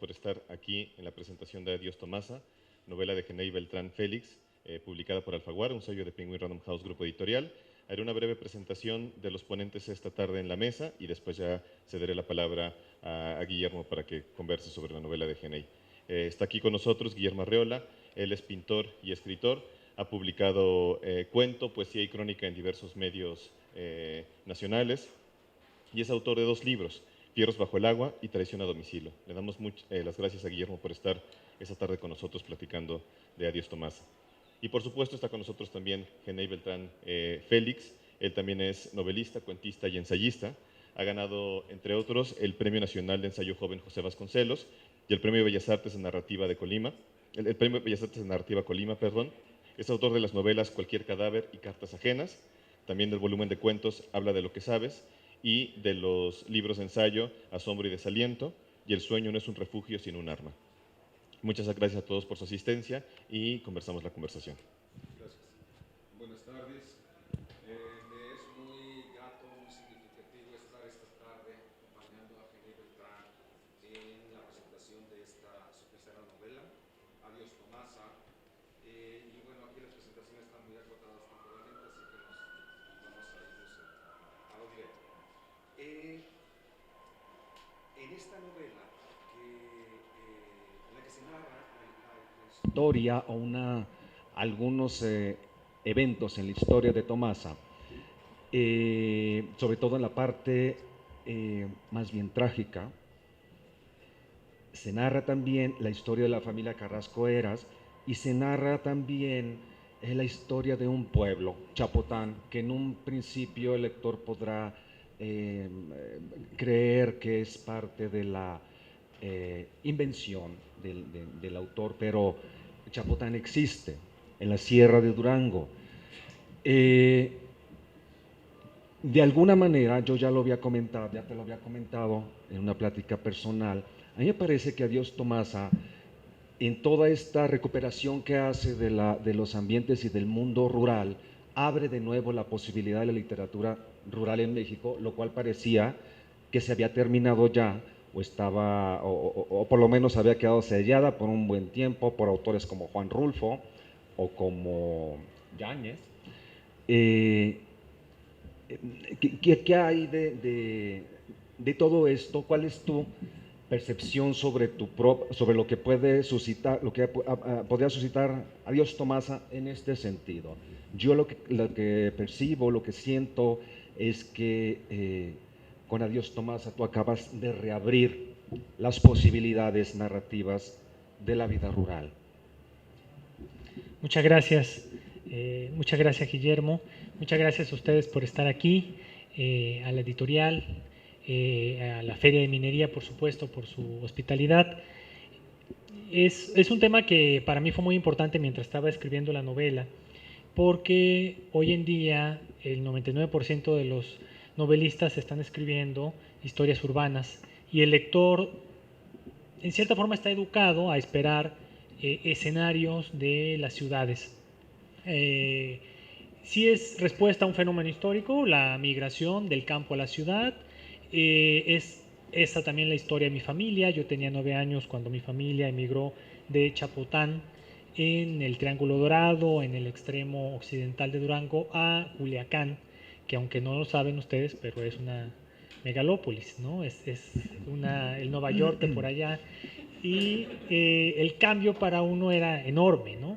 por estar aquí en la presentación de Adiós Tomasa, novela de Genei Beltrán Félix, publicada por Alfaguara, un sello de Penguin Random House Grupo Editorial. Haré una breve presentación de los ponentes esta tarde en la mesa y después ya cederé la palabra a Guillermo para que converse sobre la novela de Genei. Está aquí con nosotros Guillermo Arreola, él es pintor y escritor, ha publicado cuento, poesía y crónica en diversos medios nacionales y es autor de 2 libros, Fierros bajo el agua y Traición a domicilio. Le damos las gracias a Guillermo por estar esta tarde con nosotros platicando de Adiós Tomasa. Y por supuesto está con nosotros también Genei Beltrán Félix. Él también es novelista, cuentista y ensayista. Ha ganado, entre otros, el Premio Nacional de Ensayo Joven José Vasconcelos y el Premio Bellas Artes en Narrativa de Colima. El Premio Bellas Artes en Narrativa Colima, perdón. Es autor de las novelas Cualquier cadáver y Cartas ajenas. También del volumen de cuentos Habla de lo que sabes y de los libros de ensayo Asombro y Desaliento y El sueño no es un refugio sino un arma. Muchas gracias a todos por su asistencia y conversamos la conversación. Gracias. Buenas tardes. Me es muy grato, muy significativo estar esta tarde acompañando a Genei Beltrán en la presentación de su tercera novela, Adiós Tomasa. Y bueno, aquí las presentaciones están muy acotadas temporalmente, así que nos vamos a irnos a lo directo. En esta novela, en la que se narra la historia o algunos eventos en la historia de Tomasa, sobre todo en la parte más bien trágica, se narra también la historia de la familia Carrasco Heras y se narra también la historia de un pueblo, Chapotán, que en un principio el lector podrá creer que es parte de la invención del autor, pero Chapotán existe en la Sierra de Durango. De alguna manera, yo ya lo había comentado, ya te lo había comentado en una plática personal, a mí me parece que Adiós Tomasa, en toda esta recuperación que hace de los ambientes y del mundo rural, abre de nuevo la posibilidad de la literatura rural en México, lo cual parecía que se había terminado ya, o por lo menos había quedado sellada por un buen tiempo por autores como Juan Rulfo o como Yáñez. ¿Qué hay de todo esto? ¿Cuál es tu percepción sobre lo que puede suscitar, lo que podría suscitar Adiós Tomasa en este sentido? Yo lo que percibo, lo que siento es que con Adiós Tomasa tú acabas de reabrir las posibilidades narrativas de la vida rural. Muchas gracias Guillermo, muchas gracias a ustedes por estar aquí, a la editorial, a la Feria de Minería, por supuesto, por su hospitalidad. Es un tema que para mí fue muy importante mientras estaba escribiendo la novela, porque hoy en día el 99% de los novelistas están escribiendo historias urbanas y el lector en cierta forma está educado a esperar escenarios de las ciudades. Sí es respuesta a un fenómeno histórico, la migración del campo a la ciudad. Es esa también la historia de mi familia. Yo tenía 9 años cuando mi familia emigró de Chapotán, en el Triángulo Dorado, en el extremo occidental de Durango, a Culiacán, que aunque no lo saben ustedes, pero es una megalópolis, ¿no? Es el Nueva York de por allá. Y el cambio para uno era enorme, ¿no?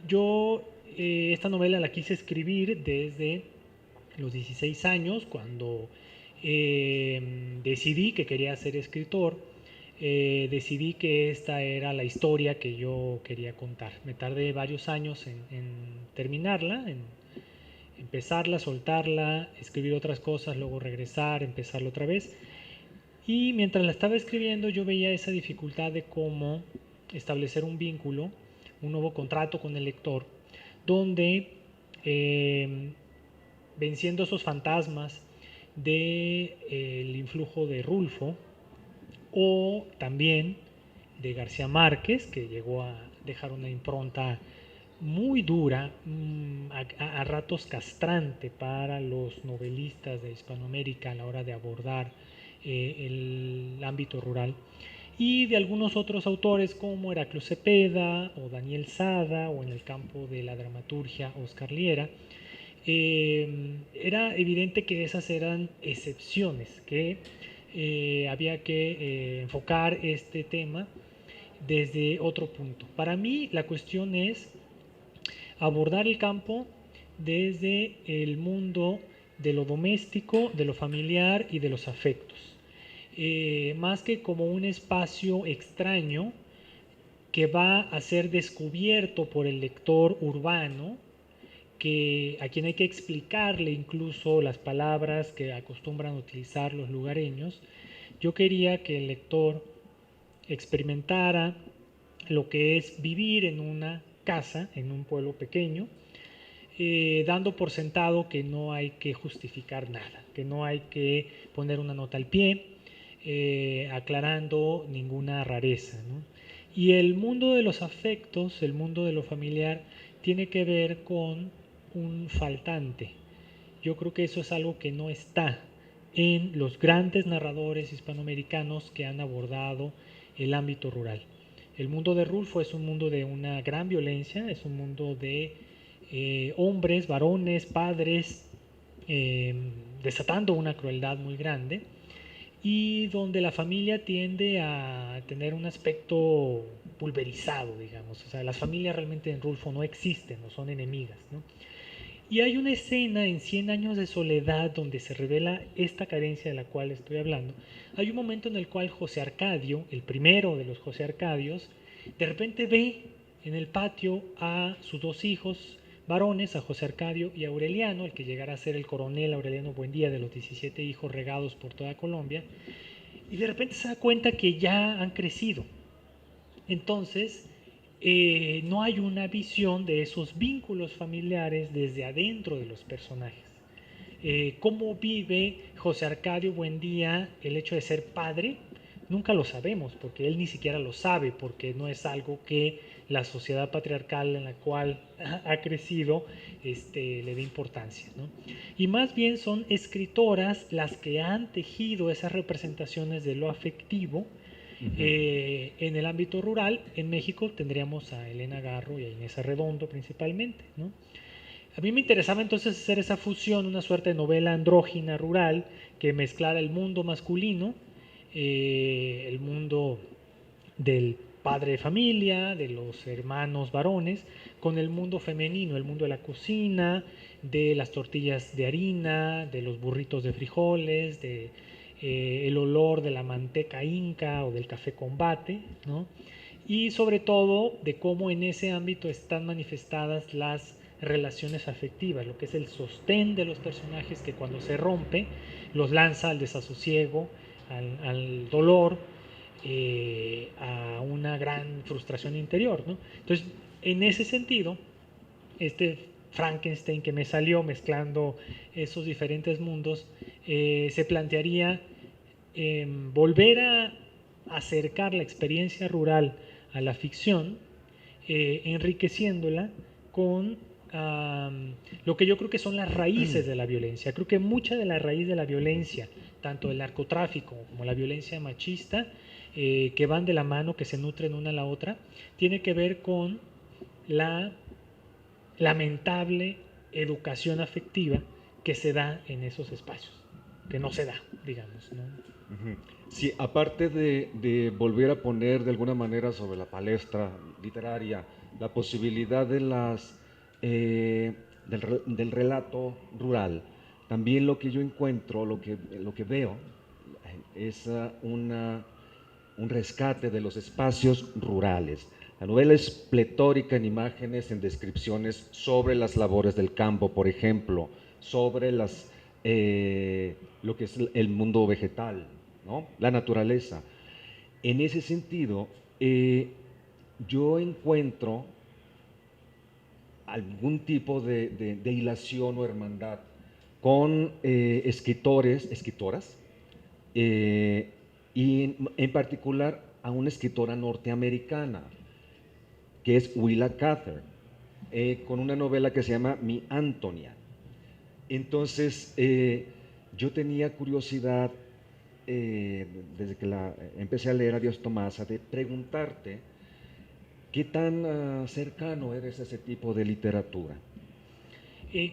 Yo esta novela la quise escribir desde los 16 años, cuando decidí que quería ser escritor. Decidí que esta era la historia que yo quería contar. Me tardé varios años en terminarla, en empezarla, soltarla, escribir otras cosas, luego regresar, empezarla otra vez. Y mientras la estaba escribiendo yo veía esa dificultad de cómo establecer un vínculo, un nuevo contrato con el lector, donde venciendo esos fantasmas del influjo de Rulfo o también de García Márquez, que llegó a dejar una impronta muy dura, a ratos castrante para los novelistas de Hispanoamérica a la hora de abordar el ámbito rural, y de algunos otros autores como Heraclio Cepeda o Daniel Sada, o en el campo de la dramaturgia Oscar Liera. Era evidente que esas eran excepciones, que había que enfocar este tema desde otro punto. Para mí la cuestión es abordar el campo desde el mundo de lo doméstico, de lo familiar y de los afectos, más que como un espacio extraño que va a ser descubierto por el lector urbano, a quien hay que explicarle incluso las palabras que acostumbran utilizar los lugareños. Yo quería que el lector experimentara lo que es vivir en una casa, en un pueblo pequeño, dando por sentado que no hay que justificar nada, que no hay que poner una nota al pie, aclarando ninguna rareza, ¿no? Y el mundo de los afectos, el mundo de lo familiar, tiene que ver con un faltante. Yo creo que eso es algo que no está en los grandes narradores hispanoamericanos que han abordado el ámbito rural. El mundo de Rulfo es un mundo de una gran violencia, es un mundo de hombres, varones, padres, desatando una crueldad muy grande, y donde la familia tiende a tener un aspecto pulverizado, digamos. O sea, las familias realmente en Rulfo no existen, no son enemigas, ¿no? Y hay una escena en 100 años de soledad donde se revela esta carencia de la cual estoy hablando. Hay un momento en el cual José Arcadio, el primero de los José Arcadios, de repente ve en el patio a sus dos hijos varones, a José Arcadio y a Aureliano, el que llegará a ser el coronel Aureliano Buendía de los 17 hijos regados por toda Colombia, y de repente se da cuenta que ya han crecido. Entonces, no hay una visión de esos vínculos familiares desde adentro de los personajes. ¿Cómo vive José Arcadio Buendía el hecho de ser padre? Nunca lo sabemos, porque él ni siquiera lo sabe, porque no es algo que la sociedad patriarcal en la cual ha crecido le dé importancia, ¿no? Y más bien son escritoras las que han tejido esas representaciones de lo afectivo. En el ámbito rural, en México tendríamos a Elena Garro y a Inés Arredondo principalmente, ¿no? A mí me interesaba entonces hacer esa fusión, una suerte de novela andrógina rural que mezclara el mundo masculino, el mundo del padre de familia, de los hermanos varones, con el mundo femenino, el mundo de la cocina, de las tortillas de harina, de los burritos de frijoles, de el olor de la manteca inca o del café combate, ¿no? Y sobre todo de cómo en ese ámbito están manifestadas las relaciones afectivas, lo que es el sostén de los personajes que cuando se rompe los lanza al desasosiego, al dolor, a una gran frustración interior, ¿no? Entonces, en ese sentido, este Frankenstein que me salió mezclando esos diferentes mundos, se plantearía volver a acercar la experiencia rural a la ficción, enriqueciéndola con lo que yo creo que son las raíces de la violencia. Creo que mucha de la raíz de la violencia, tanto el narcotráfico como la violencia machista, que van de la mano, que se nutren una a la otra, tiene que ver con la lamentable educación afectiva que se da en esos espacios, que no se da, digamos, ¿no? Sí, aparte de volver a poner de alguna manera sobre la palestra literaria la posibilidad de del relato rural, también lo que yo encuentro, lo que veo, es un rescate de los espacios rurales. La novela es pletórica en imágenes, en descripciones sobre las labores del campo, por ejemplo, sobre lo que es el mundo vegetal, ¿no? La naturaleza. En ese sentido, yo encuentro algún tipo de hilación o hermandad con escritoras, y en particular a una escritora norteamericana, que es Willa Cather, con una novela que se llama Mi Antonia. Entonces, yo tenía curiosidad desde que empecé a leer a Dios Tomasa, de preguntarte qué tan cercano eres a ese tipo de literatura.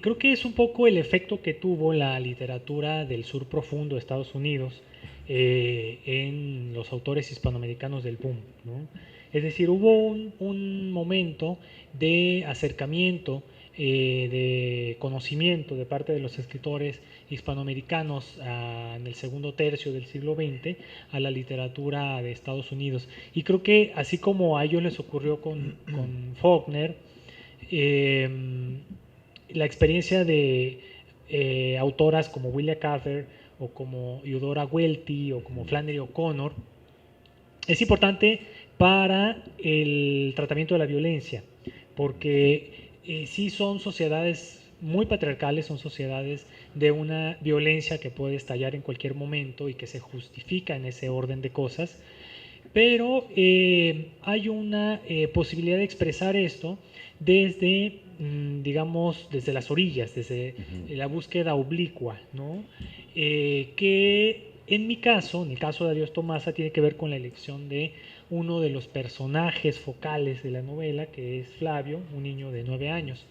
Creo que es un poco el efecto que tuvo la literatura del sur profundo de Estados Unidos en los autores hispanoamericanos del boom, ¿no? Es decir, hubo un momento de acercamiento, de conocimiento de parte de los escritores hispanoamericanos en el segundo tercio del siglo XX a la literatura de Estados Unidos. Y creo que así como a ellos les ocurrió con Faulkner, la experiencia de autoras como Willa Cather o como Eudora Welty o como Flannery O'Connor es importante para el tratamiento de la violencia, porque sí son sociedades muy patriarcales, son sociedades de una violencia que puede estallar en cualquier momento y que se justifica en ese orden de cosas, pero hay una posibilidad de expresar esto desde, digamos, desde las orillas, desde la búsqueda oblicua, ¿no? Que en mi caso, en el caso de Adiós Tomasa, tiene que ver con la elección de uno de los personajes focales de la novela, que es Flavio, un niño de 9 años.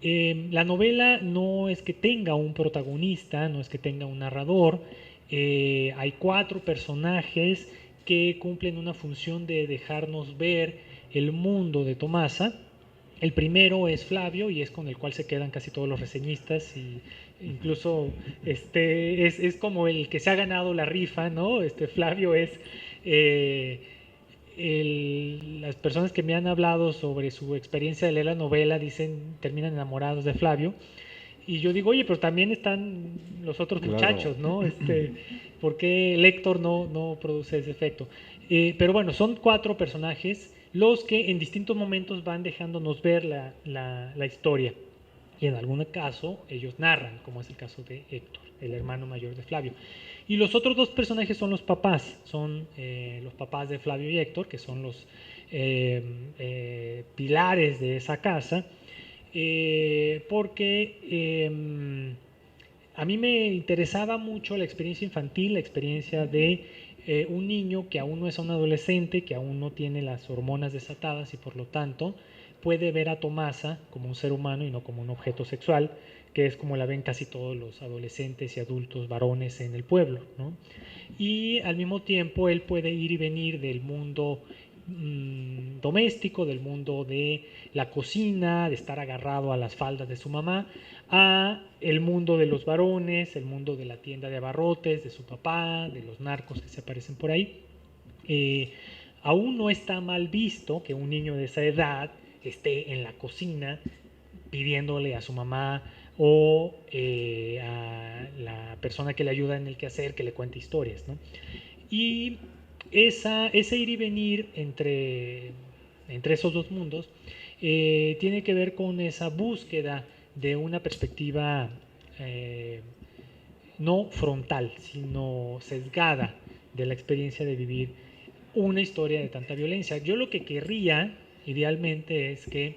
La novela no es que tenga un protagonista, no es que tenga un narrador, hay 4 personajes que cumplen una función de dejarnos ver el mundo de Tomasa. El primero es Flavio y es con el cual se quedan casi todos los reseñistas y incluso es como el que se ha ganado la rifa, ¿no? Flavio es las personas que me han hablado sobre su experiencia de leer la novela terminan enamorados de Flavio. Y yo digo, oye, pero también están los otros muchachos, ¿no? ¿Por qué Lector no produce ese efecto? Pero bueno, son 4 personajes los que en distintos momentos van dejándonos ver la historia. Y en algún caso ellos narran, como es el caso de Héctor, el hermano mayor de Flavio. Y los otros 2 personajes son los papás, son los papás de Flavio y Héctor, que son los pilares de esa casa, porque a mí me interesaba mucho la experiencia infantil, la experiencia de un niño que aún no es un adolescente, que aún no tiene las hormonas desatadas y por lo tanto puede ver a Tomasa como un ser humano y no como un objeto sexual, que es como la ven casi todos los adolescentes y adultos varones en el pueblo, ¿no? Y al mismo tiempo él puede ir y venir del mundo doméstico, del mundo de la cocina, de estar agarrado a las faldas de su mamá, a el mundo de los varones, el mundo de la tienda de abarrotes, de su papá, de los narcos que se aparecen por ahí. Aún no está mal visto que un niño de esa edad esté en la cocina pidiéndole a su mamá o a la persona que le ayuda en el quehacer que le cuente historias, ¿no? Y ese ir y venir entre esos 2 mundos tiene que ver con esa búsqueda de una perspectiva no frontal, sino sesgada de la experiencia de vivir una historia de tanta violencia. Yo lo que querría, idealmente, es que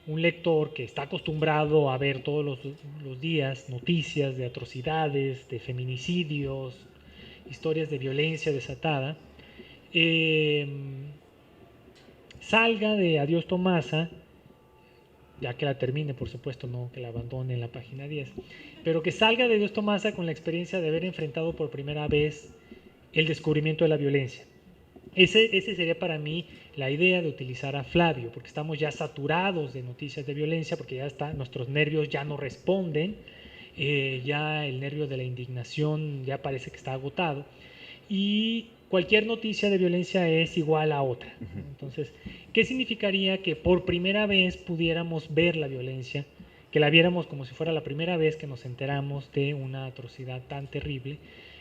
un lector que está acostumbrado a ver todos los días noticias de atrocidades, de feminicidios, historias de violencia desatada, salga de Adiós Tomasa, ya que la termine, por supuesto, no que la abandone en la página 10, pero que salga de Adiós Tomasa con la experiencia de haber enfrentado por primera vez el descubrimiento de la violencia. Ese sería para mí la idea de utilizar a Flavio, porque estamos ya saturados de noticias de violencia, porque ya nuestros nervios ya no responden, ya el nervio de la indignación ya parece que está agotado, y cualquier noticia de violencia es igual a otra. Entonces, ¿qué significaría que por primera vez pudiéramos ver la violencia, que la viéramos como si fuera la primera vez que nos enteramos de una atrocidad tan terrible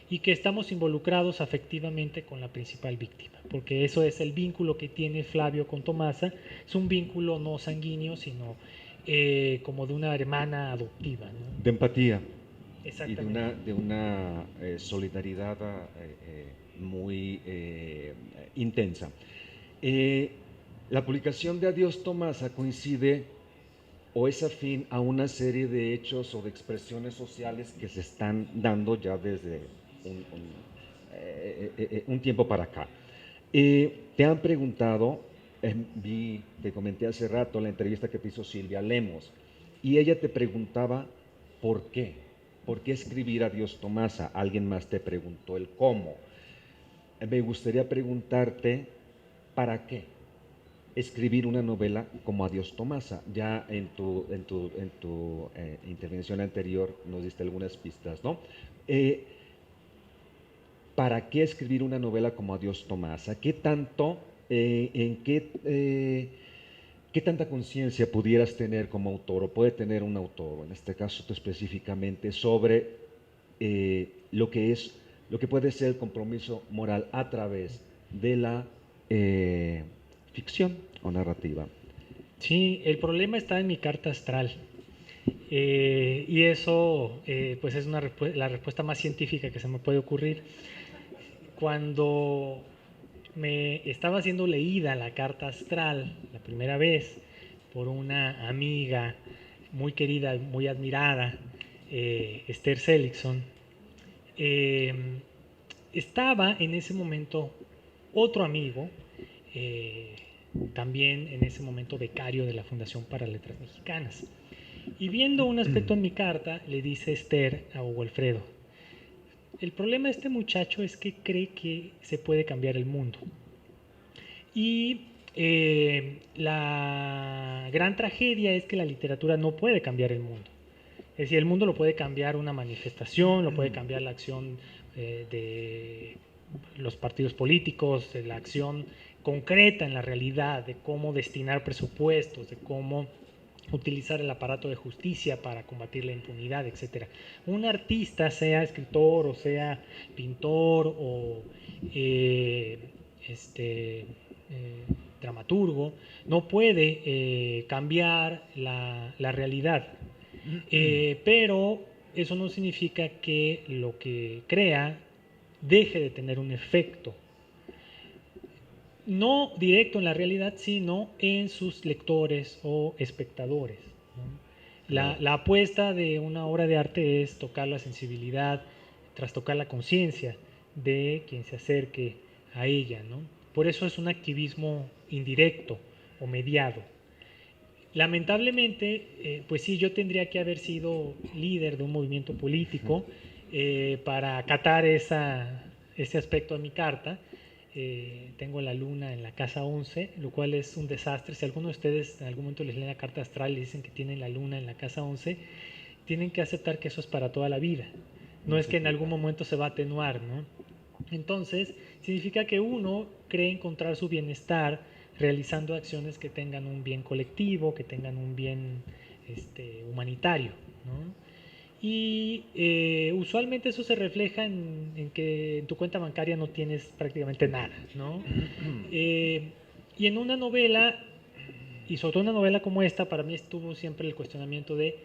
y que estamos involucrados afectivamente con la principal víctima? Porque eso es el vínculo que tiene Flavio con Tomasa, es un vínculo no sanguíneo, sino como de una hermana adoptiva, ¿no? De empatía. Exactamente. Y de una solidaridad muy intensa. La publicación de Adiós Tomasa coincide o es afín a una serie de hechos o de expresiones sociales que se están dando ya desde un tiempo para acá. Te han preguntado, te comenté hace rato la entrevista que te hizo Silvia Lemos, y ella te preguntaba por qué. ¿Por qué escribir a Dios Tomasa? Alguien más te preguntó el cómo. Me gustaría preguntarte, ¿para qué escribir una novela como Adiós Tomasa? Ya en tu intervención anterior nos diste algunas pistas, ¿no? ¿Para qué escribir una novela como Adiós Tomasa? ¿Qué tanto, qué tanta conciencia pudieras tener como autor, o puede tener un autor, en este caso tú específicamente, sobre lo que puede ser el compromiso moral a través de la ficción o narrativa? Sí, el problema está en mi carta astral. Y eso pues es la respuesta más científica que se me puede ocurrir. Cuando me estaba siendo leída la carta astral la primera vez por una amiga muy querida, muy admirada, Esther Seligson, estaba en ese momento otro amigo, también en ese momento becario de la Fundación para Letras Mexicanas. Y viendo un aspecto en mi carta, le dice Esther a Hugo Alfredo: el problema de este muchacho es que cree que se puede cambiar el mundo. Y la gran tragedia es que la literatura no puede cambiar el mundo. Es decir, el mundo lo puede cambiar una manifestación, lo puede cambiar la acción de los partidos políticos, de la acción concreta en la realidad, de cómo destinar presupuestos, de cómo utilizar el aparato de justicia para combatir la impunidad, etc. Un artista, sea escritor o sea pintor o dramaturgo, no puede cambiar la realidad. Pero eso no significa que lo que crea deje de tener un efecto, no directo en la realidad, sino en sus lectores o espectadores, ¿no? La apuesta de una obra de arte es tocar la sensibilidad, trastocar la conciencia de quien se acerque a ella, ¿no? Por eso es un activismo indirecto o mediado. Lamentablemente, pues sí, yo tendría que haber sido líder de un movimiento político para acatar ese aspecto de mi carta. Tengo la luna en la casa 11, lo cual es un desastre. Si alguno de ustedes en algún momento les leen la carta astral y dicen que tienen la luna en la casa 11, tienen que aceptar que eso es para toda la vida. No es que en algún momento se va a atenuar, ¿no? Entonces, significa que uno cree encontrar su bienestar realizando acciones que tengan un bien colectivo, que tengan un bien humanitario, ¿no? Y usualmente eso se refleja en que en tu cuenta bancaria no tienes prácticamente nada, ¿no? Y en una novela, y sobre todo una novela como esta, para mí estuvo siempre el cuestionamiento de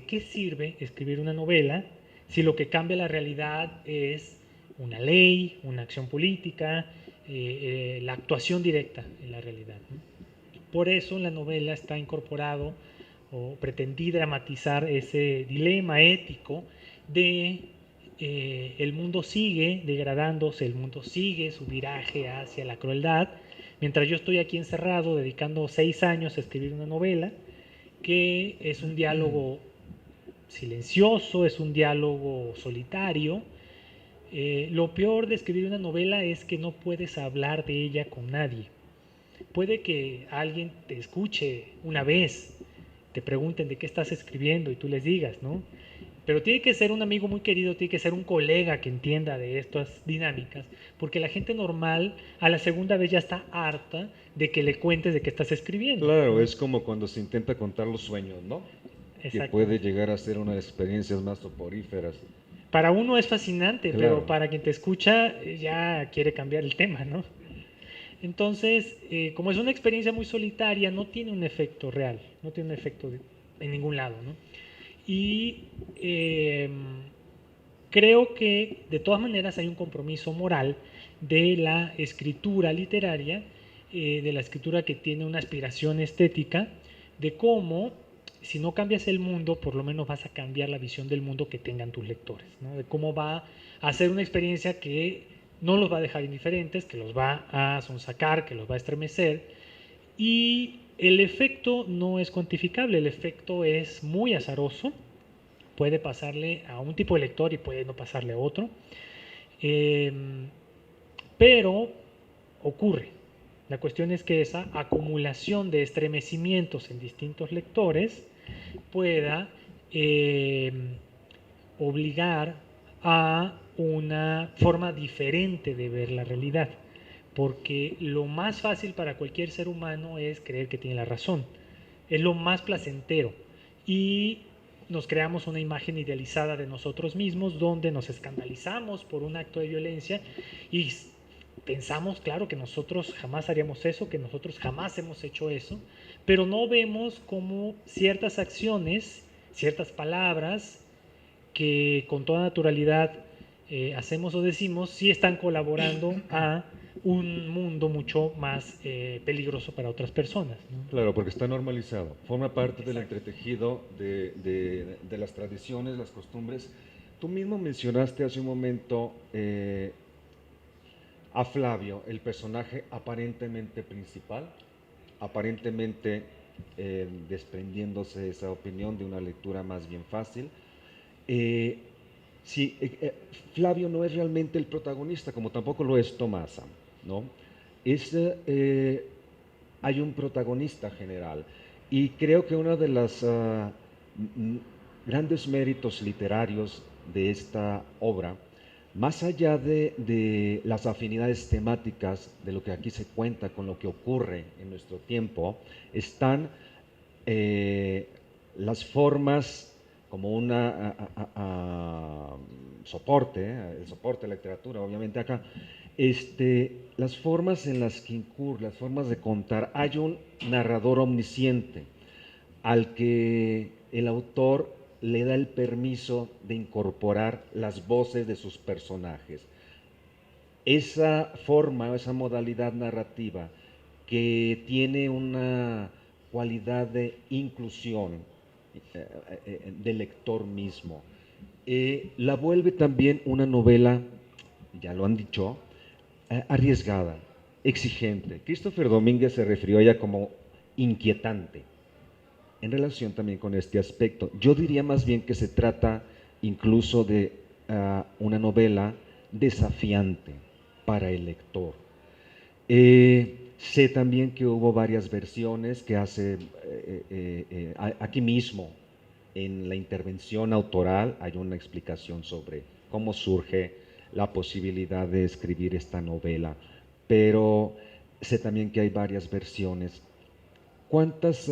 qué sirve escribir una novela si lo que cambia la realidad es una ley, una acción política, la actuación directa en la realidad, ¿no? Por eso en la novela está incorporado, o pretendí dramatizar ese dilema ético de el mundo sigue degradándose, el mundo sigue su viraje hacia la crueldad, mientras yo estoy aquí encerrado dedicando 6 años a escribir una novela que es un diálogo silencioso, es un diálogo solitario. Lo peor de escribir una novela es que no puedes hablar de ella con nadie. Puede que alguien te escuche una vez, te pregunten de qué estás escribiendo y tú les digas, ¿no? Pero tiene que ser un amigo muy querido, tiene que ser un colega que entienda de estas dinámicas, porque la gente normal a la segunda vez ya está harta de que le cuentes de qué estás escribiendo. Claro, es como cuando se intenta contar los sueños, ¿no? Que puede llegar a ser una de las experiencias más soporíferas. Para uno es fascinante, claro, pero para quien te escucha ya quiere cambiar el tema, ¿no? Entonces, como es una experiencia muy solitaria, no tiene un efecto real, no tiene un efecto en ningún lado, ¿no? Y creo que de todas maneras hay un compromiso moral de la escritura literaria, de la escritura que tiene una aspiración estética, de cómo si no cambias el mundo, por lo menos vas a cambiar la visión del mundo que tengan tus lectores, ¿no? De cómo va a ser una experiencia que no los va a dejar indiferentes, que los va a sonsacar, que los va a estremecer. Y el efecto no es cuantificable, el efecto es muy azaroso, puede pasarle a un tipo de lector y puede no pasarle a otro, pero ocurre. La cuestión es que esa acumulación de estremecimientos en distintos lectores pueda obligar a una forma diferente de ver la realidad, porque lo más fácil para cualquier ser humano es creer que tiene la razón, es lo más placentero, y nos creamos una imagen idealizada de nosotros mismos donde nos escandalizamos por un acto de violencia y pensamos, claro, que nosotros jamás haríamos eso, que nosotros jamás hemos hecho eso, pero no vemos cómo ciertas acciones, ciertas palabras que con toda naturalidad hacemos o decimos, sí están colaborando a un mundo mucho más peligroso para otras personas, ¿no? Claro, porque está normalizado, forma parte del Exacto. entretejido de las tradiciones, las costumbres. Tú mismo mencionaste hace un momento a Flavio, el personaje aparentemente principal, aparentemente desprendiéndose de esa opinión de una lectura más bien fácil. Eh, sí, Flavio no es realmente el protagonista, como tampoco lo es Tomasa, ¿no? Es, hay un protagonista general y creo que uno de los grandes méritos literarios de esta obra, más allá de las afinidades temáticas de lo que aquí se cuenta con lo que ocurre en nuestro tiempo, están las formas como una soporte, el soporte de la literatura, obviamente acá, las formas en las que incurre, las formas de contar, hay un narrador omnisciente al que el autor le da el permiso de incorporar las voces de sus personajes. Esa forma, esa modalidad narrativa que tiene una cualidad de inclusión del lector mismo, la vuelve también una novela, ya lo han dicho, arriesgada, exigente. Christopher Domínguez se refirió a ella como inquietante en relación también con este aspecto. Yo diría más bien que se trata incluso de una novela desafiante para el lector. Sé también que hubo varias versiones que hace aquí mismo en la intervención autoral hay una explicación sobre cómo surge la posibilidad de escribir esta novela, pero sé también que hay varias versiones. ¿Cuántas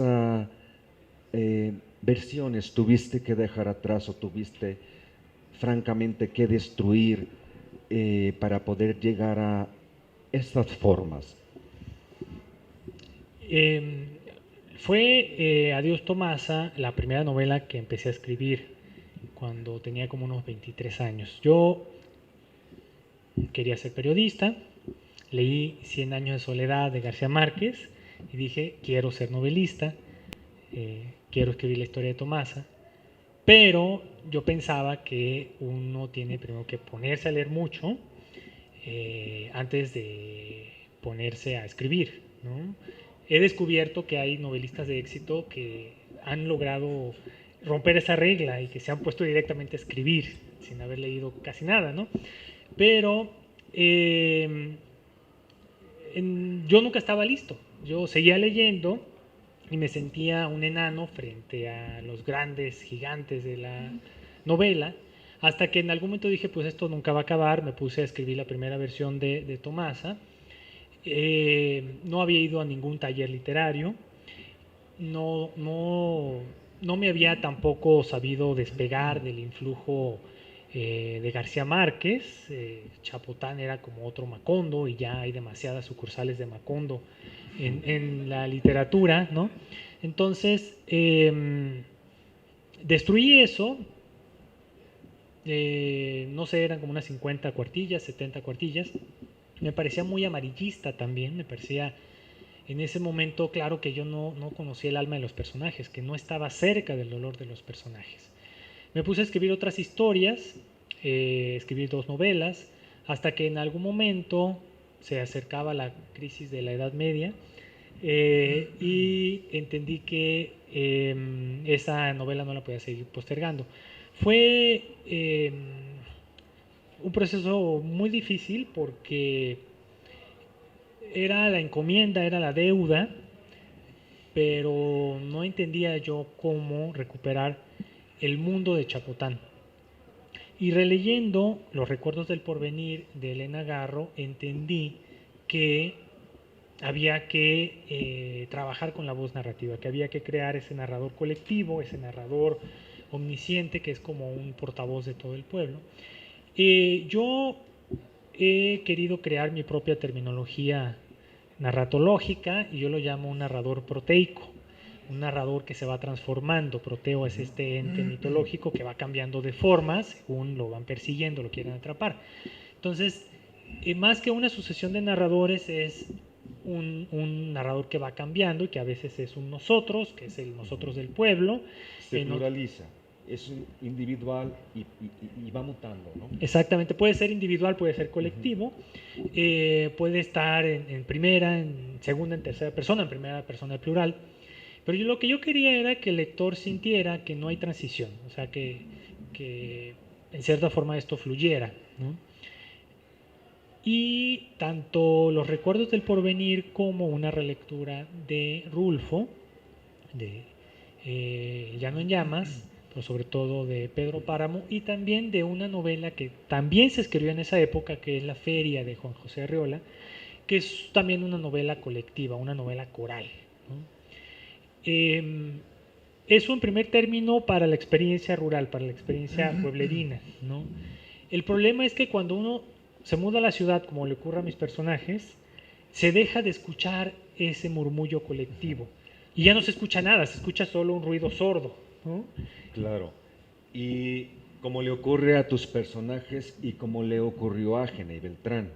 versiones tuviste que dejar atrás o tuviste francamente que destruir para poder llegar a estas formas? Fue Adiós Tomasa la primera novela que empecé a escribir cuando tenía como unos 23 años. Yo quería ser periodista, leí 100 años de soledad de García Márquez y dije, quiero ser novelista, quiero escribir la historia de Tomasa, pero yo pensaba que uno tiene primero que ponerse a leer mucho antes de ponerse a escribir, ¿no? He descubierto que hay novelistas de éxito que han logrado romper esa regla y que se han puesto directamente a escribir sin haber leído casi nada, ¿no? Pero yo nunca estaba listo. Yo seguía leyendo y me sentía un enano frente a los grandes gigantes de la novela, hasta que en algún momento dije, pues esto nunca va a acabar. Me puse a escribir la primera versión de Tomasa. No había ido a ningún taller literario, no me había tampoco sabido despegar del influjo de García Márquez. Chapotán era como otro Macondo y ya hay demasiadas sucursales de Macondo en la literatura, ¿no? Entonces, destruí eso, no sé, eran como unas 50 cuartillas, 70 cuartillas. Me parecía muy amarillista también, me parecía En ese momento, claro que yo no conocía el alma de los personajes, que no estaba cerca del dolor de los personajes. Me puse a escribir otras historias, escribir 2 novelas, hasta que en algún momento se acercaba la crisis de la Edad Media y entendí que esa novela no la podía seguir postergando. Fue un proceso muy difícil porque era la encomienda, era la deuda, pero no entendía yo cómo recuperar el mundo de Chapotán. Y releyendo Los recuerdos del porvenir de Elena Garro, entendí que había que trabajar con la voz narrativa, que había que crear ese narrador colectivo, ese narrador omnisciente que es como un portavoz de todo el pueblo. Yo he querido crear mi propia terminología narratológica y yo lo llamo un narrador proteico, un narrador que se va transformando. Proteo es este ente mitológico que va cambiando de forma según lo van persiguiendo, lo quieren atrapar. Entonces, más que una sucesión de narradores, es un narrador que va cambiando y que a veces es un nosotros, que es el nosotros del pueblo. Se pluraliza, es un individual y va mutando, ¿no? Exactamente, puede ser individual, puede ser colectivo, puede estar en primera, en segunda, en tercera persona, en primera persona del plural. Pero lo que yo quería era que el lector sintiera que no hay transición, o sea, que en cierta forma esto fluyera, ¿no? Y tanto Los recuerdos del porvenir como una relectura de Rulfo, de Llano en llamas, pero sobre todo de Pedro Páramo, y también de una novela que también se escribió en esa época, que es La feria, de Juan José Arriola, que es también una novela colectiva, una novela coral, ¿no? Eso en primer término para la experiencia rural, para la experiencia pueblerina, ¿no? El problema es que cuando uno se muda a la ciudad, como le ocurre a mis personajes, se deja de escuchar ese murmullo colectivo y ya no se escucha nada, se escucha solo un ruido sordo, ¿no? Claro. Y como le ocurre a tus personajes y como le ocurrió a Genei Beltrán.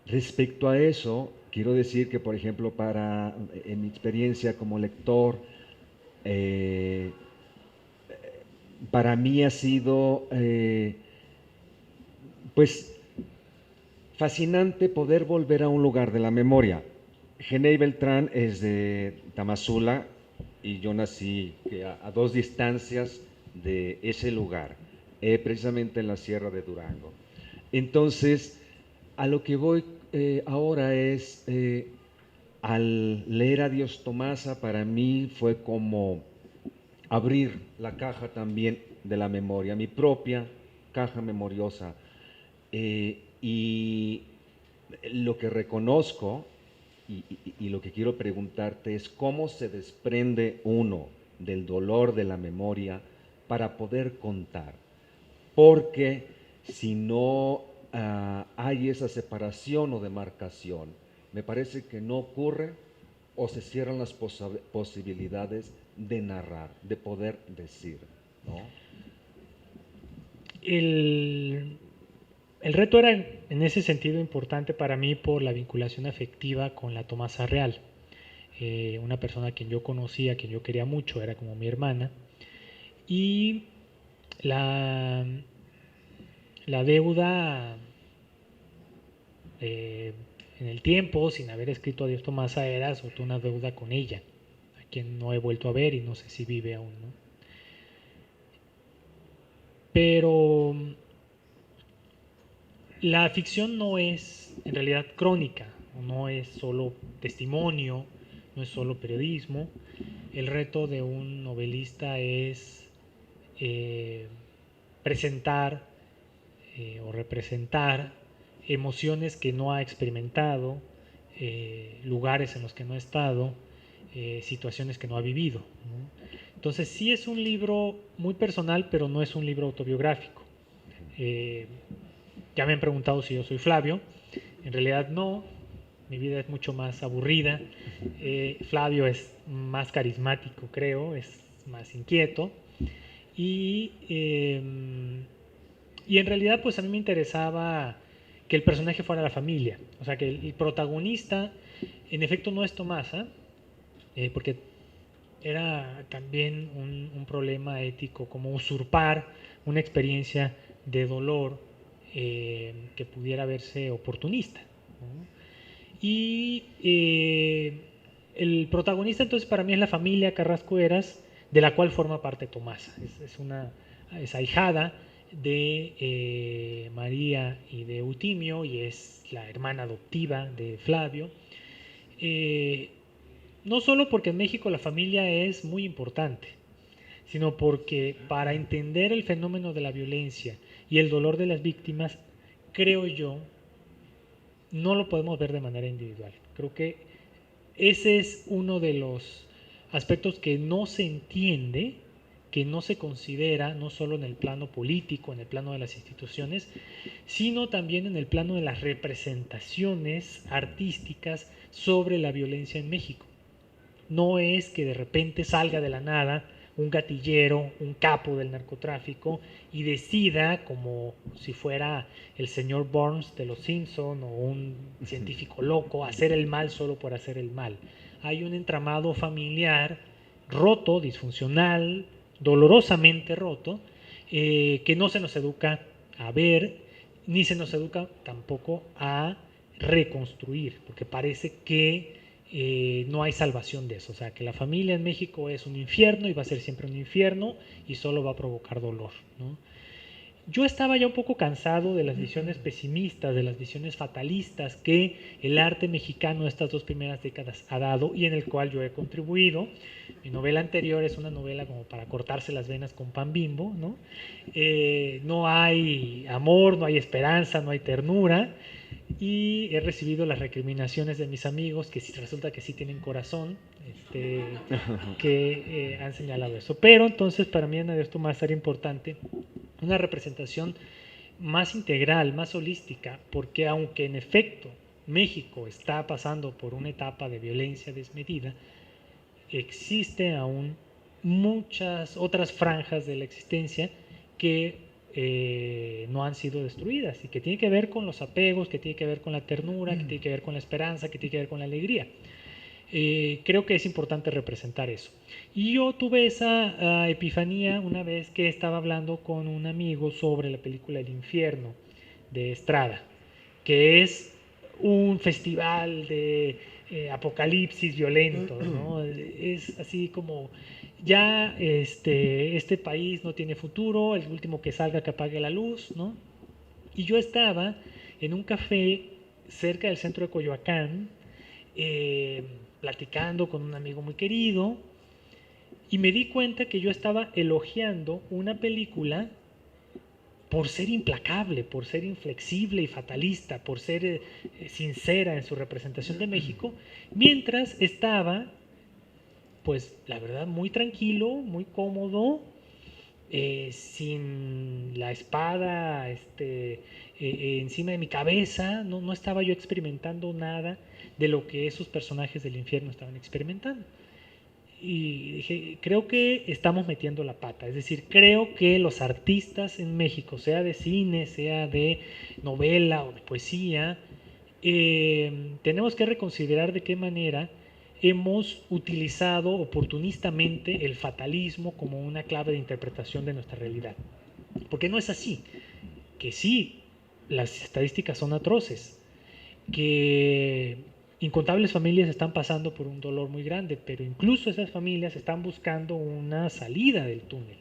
Respecto a eso, quiero decir que, por ejemplo, en mi experiencia como lector, para mí ha sido pues fascinante poder volver a un lugar de la memoria. Genei Beltrán es de Tamazula y yo nací a 2 distancias de ese lugar, precisamente en la Sierra de Durango. Entonces, a lo que voy ahora es, al leer a Dios Tomasa, para mí fue como abrir la caja también de la memoria, mi propia caja memoriosa. Y lo que reconozco y lo que quiero preguntarte es cómo se desprende uno del dolor de la memoria para poder contar. Porque si no hay esa separación o demarcación, me parece que no ocurre o se cierran las posibilidades de narrar, de poder decir, ¿no? El reto era en ese sentido importante para mí por la vinculación afectiva con la Tomasa Real. Una persona a quien yo conocía, a quien yo quería mucho, era como mi hermana. Y la deuda en el tiempo, sin haber escrito a Dios Tomasa, era sobre todo una deuda con ella, a quien no he vuelto a ver y no sé si vive aún, ¿no? Pero la ficción no es en realidad crónica, no es solo testimonio, no es solo periodismo. El reto de un novelista es presentar o representar emociones que no ha experimentado, lugares en los que no ha estado, situaciones que no ha vivido, ¿no? Entonces sí es un libro muy personal, pero no es un libro autobiográfico. Ya me han preguntado si yo soy Flavio. En realidad no, mi vida es mucho más aburrida. Flavio es más carismático, creo, es más inquieto. Y en realidad pues a mí me interesaba que el personaje fuera la familia. O sea, que el protagonista, en efecto, no es Tomasa, porque era también un problema ético, como usurpar una experiencia de dolor que pudiera verse oportunista, ¿no? Y el protagonista entonces para mí es la familia Carrasco Eras, de la cual forma parte Tomasa. Es ahijada de María y de Eutimio, y es la hermana adoptiva de Flavio. No solo porque en México la familia es muy importante, sino porque para entender el fenómeno de la violencia y el dolor de las víctimas, creo yo, no lo podemos ver de manera individual. Creo que ese es uno de los aspectos que no se entiende, que no se considera, no solo en el plano político, en el plano de las instituciones, sino también en el plano de las representaciones artísticas sobre la violencia en México. No es que de repente salga de la nada un gatillero, un capo del narcotráfico, y decida, como si fuera el señor Burns de Los Simpson o un científico loco, hacer el mal solo por hacer el mal. Hay un entramado familiar roto, disfuncional, dolorosamente roto, que no se nos educa a ver, ni se nos educa tampoco a reconstruir, porque parece que no hay salvación de eso. O sea, que la familia en México es un infierno y va a ser siempre un infierno y solo va a provocar dolor, ¿no? Yo estaba ya un poco cansado de las visiones pesimistas, de las visiones fatalistas que el arte mexicano de estas 2 primeras décadas ha dado y en el cual yo he contribuido. Mi novela anterior es una novela como para cortarse las venas con pan Bimbo, ¿no? No hay amor, no hay esperanza, no hay ternura, y he recibido las recriminaciones de mis amigos que resulta que sí tienen corazón, que han señalado eso. Pero entonces para mí en Adiós Tomasa era importante una representación más integral, más holística, porque aunque en efecto México está pasando por una etapa de violencia desmedida, existe aún muchas otras franjas de la existencia que no han sido destruidas y que tiene que ver con los apegos, que tiene que ver con la ternura, que tiene que ver con la esperanza, que tiene que ver con la alegría. Creo que es importante representar eso. Y yo tuve esa epifanía una vez que estaba hablando con un amigo sobre la película El Infierno de Estrada, que es un festival de apocalipsis violento, ¿no? Es así como ya este país no tiene futuro, el último que salga que apague la luz, ¿no? Y yo estaba en un café cerca del centro de Coyoacán, platicando con un amigo muy querido, y me di cuenta que yo estaba elogiando una película por ser implacable, por ser inflexible y fatalista, por ser sincera en su representación de México, mientras estaba, pues la verdad, muy tranquilo, muy cómodo, sin la espada encima de mi cabeza, no estaba yo experimentando nada de lo que esos personajes del infierno estaban experimentando. Y dije, creo que estamos metiendo la pata, es decir, creo que los artistas en México, sea de cine, sea de novela o de poesía, tenemos que reconsiderar de qué manera hemos utilizado oportunistamente el fatalismo como una clave de interpretación de nuestra realidad. Porque no es así, que sí, las estadísticas son atroces, que incontables familias están pasando por un dolor muy grande, pero incluso esas familias están buscando una salida del túnel.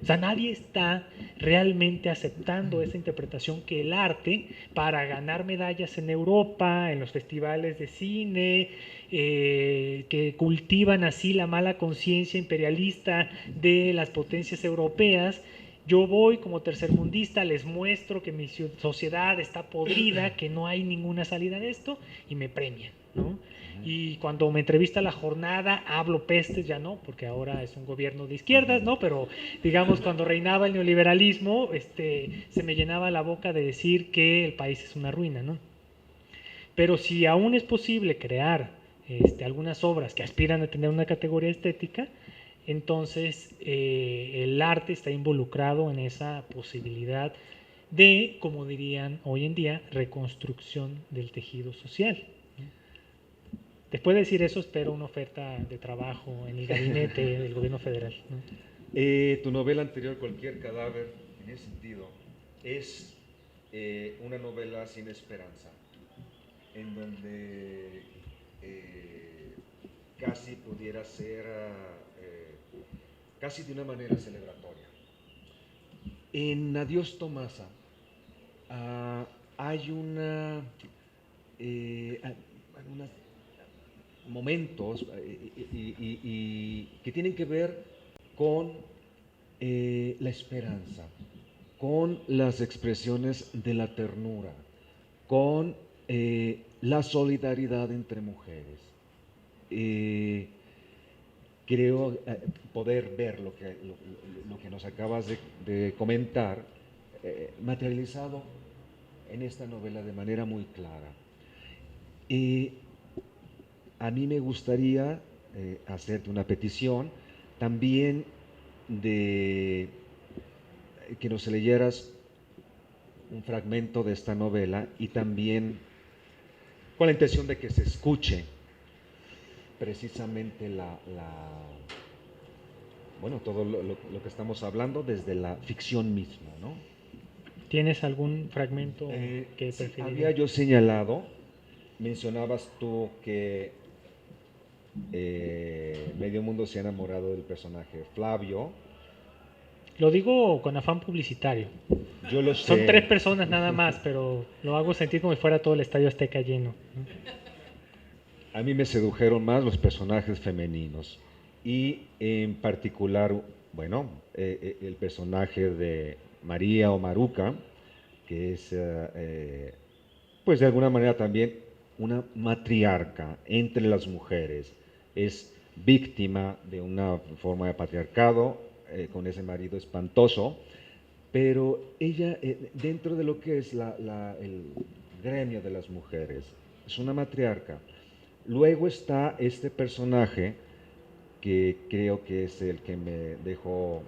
O sea, nadie está realmente aceptando esa interpretación que el arte, para ganar medallas en Europa, en los festivales de cine, que cultivan así la mala conciencia imperialista de las potencias europeas, yo voy como tercermundista, les muestro que mi sociedad está podrida, que no hay ninguna salida de esto, y me premian, ¿no? Y cuando me entrevista La Jornada, hablo pestes, ya no, porque ahora es un gobierno de izquierdas, ¿no? Pero digamos, cuando reinaba el neoliberalismo, se me llenaba la boca de decir que el país es una ruina, ¿no? Pero si aún es posible crear algunas obras que aspiran a tener una categoría estética, entonces el arte está involucrado en esa posibilidad de, como dirían hoy en día, reconstrucción del tejido social. Después de decir eso, espero una oferta de trabajo en el gabinete del gobierno federal, ¿no? Tu novela anterior, Cualquier cadáver, en ese sentido, es una novela sin esperanza, en donde casi pudiera ser casi de una manera celebratoria. En Adiós Tomasa hay unos momentos que tienen que ver con la esperanza, con las expresiones de la ternura, con la solidaridad entre mujeres. Creo poder ver lo que nos acabas de comentar materializado en esta novela de manera muy clara. A mí me gustaría hacerte una petición también de que nos leyeras un fragmento de esta novela y también con la intención de que se escuche precisamente bueno, todo lo que estamos hablando desde la ficción misma, ¿no? ¿Tienes algún fragmento que sí, preferirías? había yo señalado, mencionabas tú que medio mundo se ha enamorado del personaje Flavio. Lo digo con afán publicitario. Yo lo sé. Son 3 personas nada más, pero lo hago sentir como si fuera todo el Estadio Azteca lleno, ¿no? A mí me sedujeron más los personajes femeninos y en particular, bueno, el personaje de María o Maruca, que es, pues de alguna manera también una matriarca entre las mujeres, es víctima de una forma de patriarcado, con ese marido espantoso, pero ella, dentro de lo que es el gremio de las mujeres, es una matriarca. Luego está este personaje que creo que es el que me dejó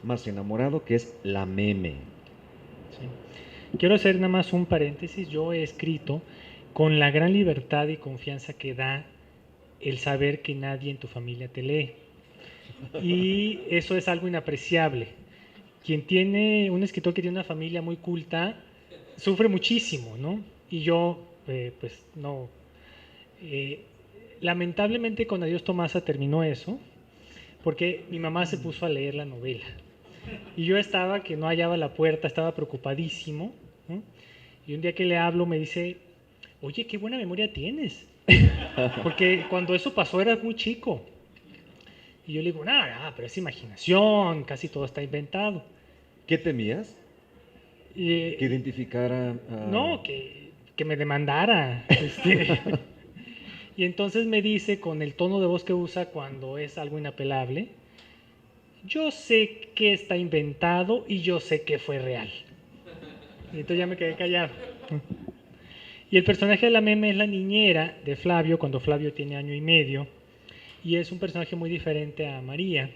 más enamorado, que es la Meme. Sí. Quiero hacer nada más un paréntesis. Yo he escrito con la gran libertad y confianza que da el saber que nadie en tu familia te lee. Y eso es algo inapreciable. Quien tiene, un escritor que tiene una familia muy culta, sufre muchísimo, ¿no? Y yo, pues no. Lamentablemente con Adiós Tomasa terminó eso, porque mi mamá se puso a leer la novela. Y yo estaba que no hallaba la puerta, estaba preocupadísimo, ¿no? Y un día que le hablo me dice, oye, qué buena memoria tienes. Porque cuando eso pasó eras muy chico. Y yo le digo, nada, pero es imaginación, casi todo está inventado. ¿Qué temías? Que identificara... No, que me demandara. Y entonces me dice, con el tono de voz que usa cuando es algo inapelable, yo sé que está inventado y yo sé que fue real. Y entonces ya me quedé callado. Y el personaje de la Meme es la niñera de Flavio, cuando Flavio tiene 1 año y medio, y es un personaje muy diferente a María,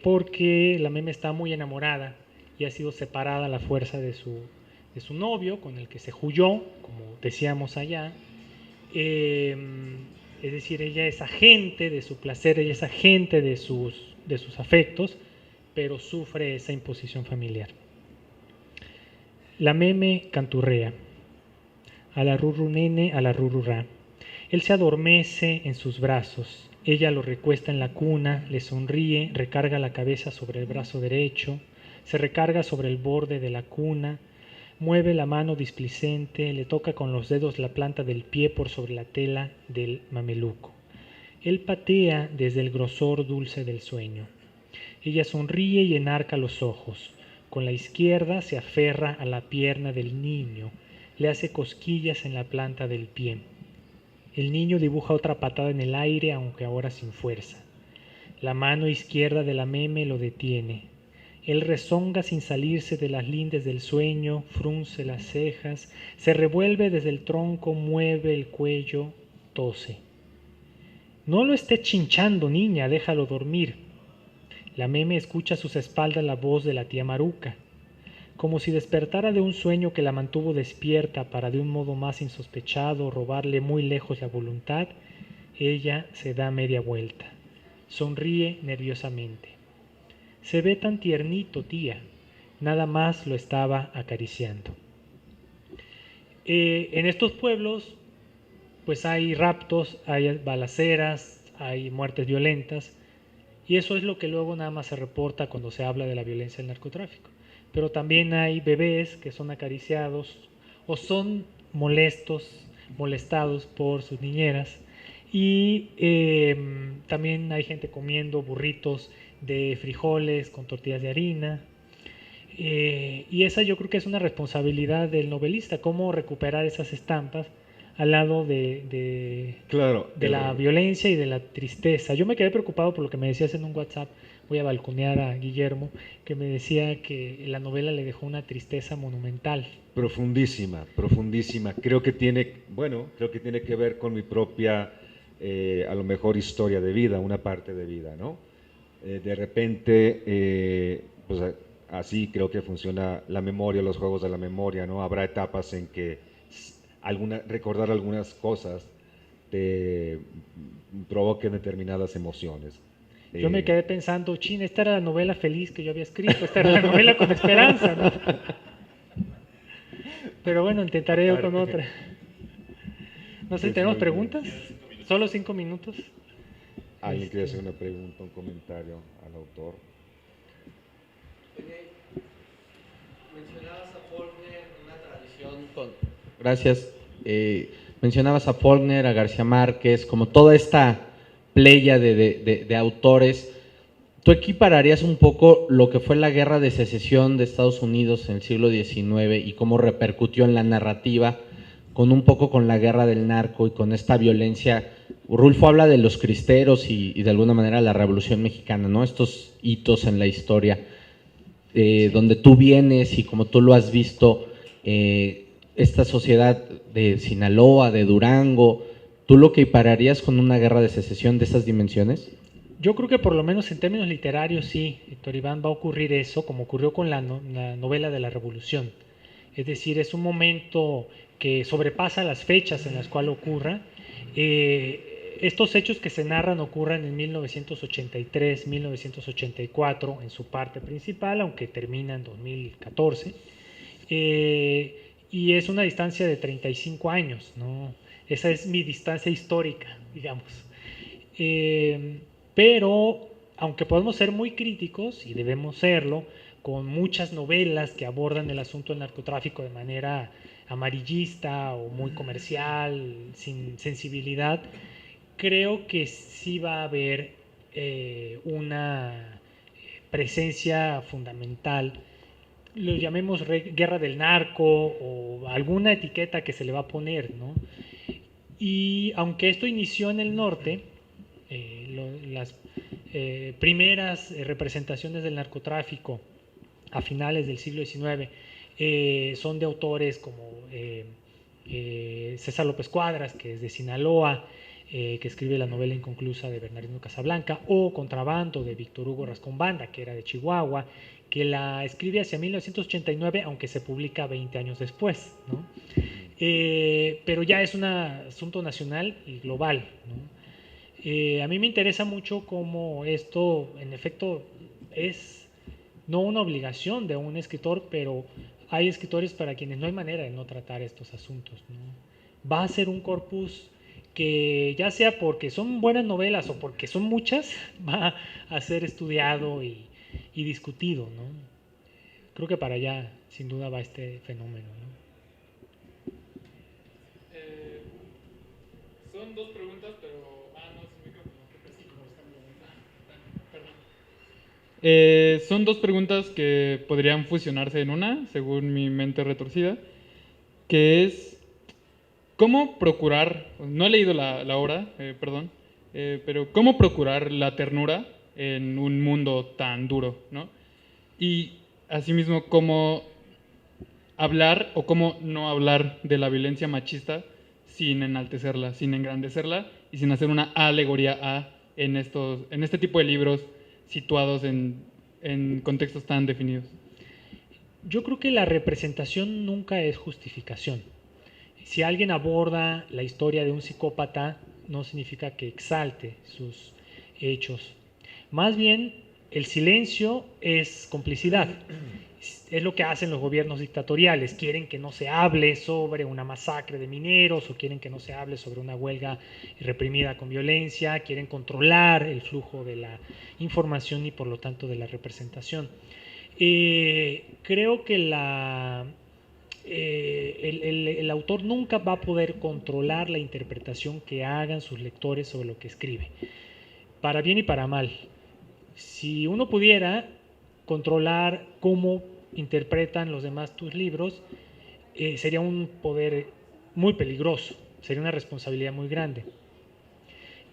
porque la Meme está muy enamorada y ha sido separada a la fuerza de su novio, con el que se huyó, como decíamos allá. Es decir, ella es agente de su placer, ella es agente de sus afectos, pero sufre esa imposición familiar. La Meme canturrea, a la ruru nene, a la ruru ra. Él se adormece en sus brazos, ella lo recuesta en la cuna, le sonríe, recarga la cabeza sobre el brazo derecho, se recarga sobre el borde de la cuna, mueve la mano displicente, le toca con los dedos la planta del pie por sobre la tela del mameluco. Él patea desde el grosor dulce del sueño. Ella sonríe y enarca los ojos. Con la izquierda se aferra a la pierna del niño, le hace cosquillas en la planta del pie. El niño dibuja otra patada en el aire, aunque ahora sin fuerza. La mano izquierda de la Meme lo detiene. Él rezonga sin salirse de las lindes del sueño, frunce las cejas, se revuelve desde el tronco, mueve el cuello, tose. No lo esté chinchando, niña, déjalo dormir. La Meme escucha a sus espaldas la voz de la tía Maruca. como si despertara de un sueño que la mantuvo despierta para de un modo más insospechado robarle muy lejos la voluntad, ella se da media vuelta. Sonríe nerviosamente. Se ve tan tiernito, tía. Nada más lo estaba acariciando. En estos pueblos, pues hay raptos, hay balaceras, hay muertes violentas, y eso es lo que luego nada más se reporta cuando se habla de la violencia del narcotráfico. Pero también hay bebés que son acariciados o son molestados por sus niñeras, y también hay gente comiendo burritos de frijoles con tortillas de harina. Y esa yo creo que es una responsabilidad del novelista, cómo recuperar esas estampas al lado Claro, de la violencia y de la tristeza. Yo me quedé preocupado por lo que me decías en un WhatsApp, voy a balconear a Guillermo, que me decía que la novela le dejó una tristeza monumental. profundísima, profundísima. Creo que tiene que ver con mi propia, a lo mejor, historia de vida, una parte de vida, ¿no? De repente, pues así creo que funciona la memoria, los juegos de la memoria, ¿no? Habrá etapas en que recordar algunas cosas te provoquen determinadas emociones. Yo me quedé pensando, chin, esta era la novela feliz que yo había escrito, esta era la novela con esperanza, ¿no? Pero bueno, intentaré yo con otra. No sé, ¿tenemos preguntas? ¿Solo 5 minutos? ¿Alguien quiere hacer una pregunta, un comentario al autor? Mencionabas a Faulkner, una tradición con... Gracias. Mencionabas a Faulkner, a García Márquez, como toda esta playa de autores. ¿Tú equipararías un poco lo que fue la guerra de secesión de Estados Unidos en el siglo XIX y cómo repercutió en la narrativa con un poco con la guerra del narco y con esta violencia? Rulfo habla de los cristeros y de alguna manera la Revolución Mexicana, ¿no? Estos hitos en la historia, donde tú vienes y como tú lo has visto, esta sociedad de Sinaloa, de Durango, ¿tú lo equipararías con una guerra de secesión de esas dimensiones? Yo creo que por lo menos en términos literarios sí, Héctor Iván, va a ocurrir eso, como ocurrió con la novela de la Revolución. Es decir, es un momento que sobrepasa las fechas en las cuales ocurra. Estos hechos que se narran ocurren en 1983, 1984 en su parte principal, aunque termina en 2014. Y es una distancia de 35 años, ¿no? Esa es mi distancia histórica, digamos. Pero, aunque podemos ser muy críticos, y debemos serlo, con muchas novelas que abordan el asunto del narcotráfico de manera amarillista o muy comercial, sin sensibilidad, creo que sí va a haber una presencia fundamental, lo llamemos guerra del narco o alguna etiqueta que se le va a poner, ¿no? Y aunque esto inició en el norte, las primeras representaciones del narcotráfico a finales del siglo XIX son de autores como César López Cuadras, que es de Sinaloa, que escribe la novela inconclusa de Bernardino Casablanca, o Contrabando de Víctor Hugo Rascón Banda, que era de Chihuahua, que la escribe hacia 1989, aunque se publica 20 años después, ¿no? Pero ya es un asunto nacional y global, ¿no? A mí me interesa mucho cómo esto, en efecto, es no una obligación de un escritor, pero hay escritores para quienes no hay manera de no tratar estos asuntos, ¿no? Va a ser un corpus que, ya sea porque son buenas novelas o porque son muchas, va a ser estudiado y discutido, ¿no? Creo que para allá, sin duda, va este fenómeno, ¿no? Son dos preguntas, pero... no, sin micrófono. Perdón. Son dos preguntas que podrían fusionarse en una, según mi mente retorcida, que es, ¿cómo procurar, no he leído la obra, perdón, pero cómo procurar la ternura en un mundo tan duro, ¿no? Y asimismo, cómo hablar o cómo no hablar de la violencia machista sin enaltecerla, sin engrandecerla y sin hacer una alegoría en este tipo de libros situados en contextos tan definidos. Yo creo que la representación nunca es justificación. Si alguien aborda la historia de un psicópata, no significa que exalte sus hechos. Más bien, el silencio es complicidad. Es lo que hacen los gobiernos dictatoriales. Quieren que no se hable sobre una masacre de mineros, o quieren que no se hable sobre una huelga reprimida con violencia, quieren controlar el flujo de la información y por lo tanto de la representación. Creo que el autor nunca va a poder controlar la interpretación que hagan sus lectores sobre lo que escribe, para bien y para mal. Si uno pudiera controlar cómo interpretan los demás tus libros, sería un poder muy peligroso, sería una responsabilidad muy grande.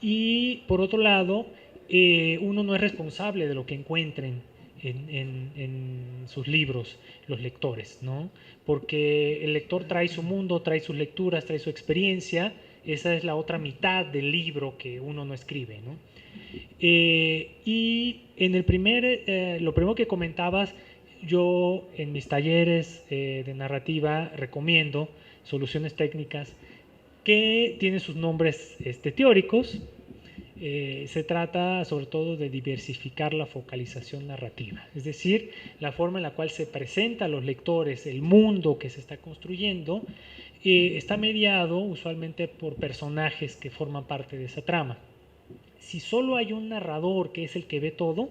Y por otro lado, uno no es responsable de lo que encuentren en sus libros los lectores, ¿no? Porque el lector trae su mundo, trae sus lecturas, trae su experiencia. Esa es la otra mitad del libro que uno no escribe, ¿no? Y en el lo primero que comentabas, yo en mis talleres de narrativa recomiendo soluciones técnicas que tienen sus nombres teóricos. Se trata sobre todo de diversificar la focalización narrativa, es decir, la forma en la cual se presenta a los lectores el mundo que se está construyendo está mediado usualmente por personajes que forman parte de esa trama. Si solo hay un narrador que es el que ve todo,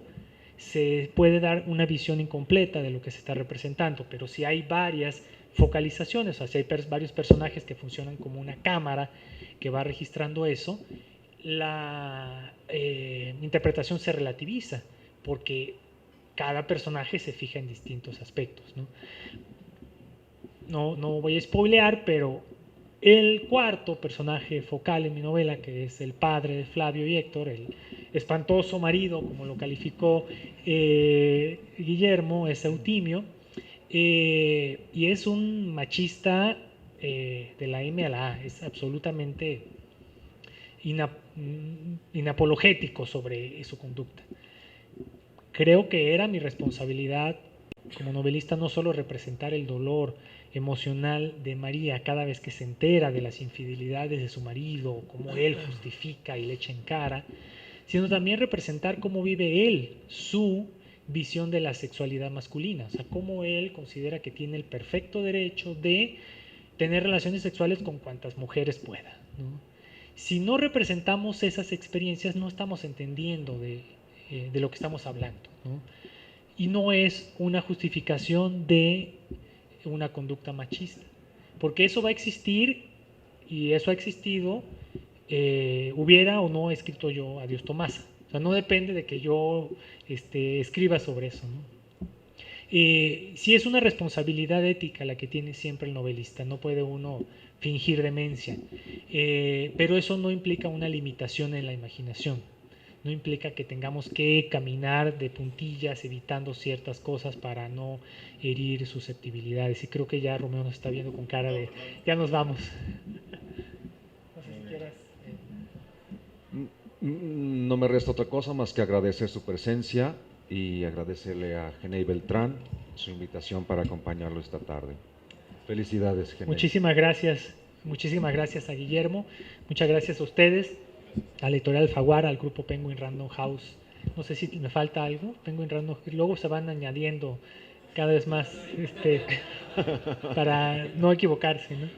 se puede dar una visión incompleta de lo que se está representando, pero si hay varias focalizaciones, o sea, si hay varios personajes que funcionan como una cámara que va registrando eso, la interpretación se relativiza porque cada personaje se fija en distintos aspectos, ¿no? No voy a spoilear, pero el cuarto personaje focal en mi novela, que es el padre de Flavio y Héctor, el espantoso marido, como lo calificó Guillermo, es Eutimio, y es un machista de la M a la A, es absolutamente inapologético sobre su conducta. Creo que era mi responsabilidad como novelista no solo representar el dolor emocional de María cada vez que se entera de las infidelidades de su marido, cómo él justifica y le echa en cara, sino también representar cómo vive él su visión de la sexualidad masculina, o sea, cómo él considera que tiene el perfecto derecho de tener relaciones sexuales con cuantas mujeres pueda, ¿no? Si no representamos esas experiencias, no estamos entendiendo de lo que estamos hablando, ¿no? Y no es una justificación de una conducta machista, porque eso va a existir y eso ha existido, hubiera o no escrito yo a Dios Tomasa. O sea, no depende de que yo escriba sobre eso, ¿no? Sí es una responsabilidad ética la que tiene siempre el novelista, no puede uno fingir demencia, pero eso no implica una limitación en la imaginación, no implica que tengamos que caminar de puntillas evitando ciertas cosas para no herir susceptibilidades. Y creo que ya Romeo nos está viendo con cara de ya nos vamos. No sé si quieras. No me resta otra cosa más que agradecer su presencia y agradecerle a Genei Beltrán su invitación para acompañarlo esta tarde. Felicidades, Genei. Muchísimas gracias a Guillermo, muchas gracias a ustedes, a la editorial Alfaguara, al grupo Penguin Random House. No sé si me falta algo, Penguin Random, luego se van añadiendo cada vez más para no equivocarse, ¿no?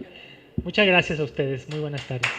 Muchas gracias a ustedes, muy buenas tardes.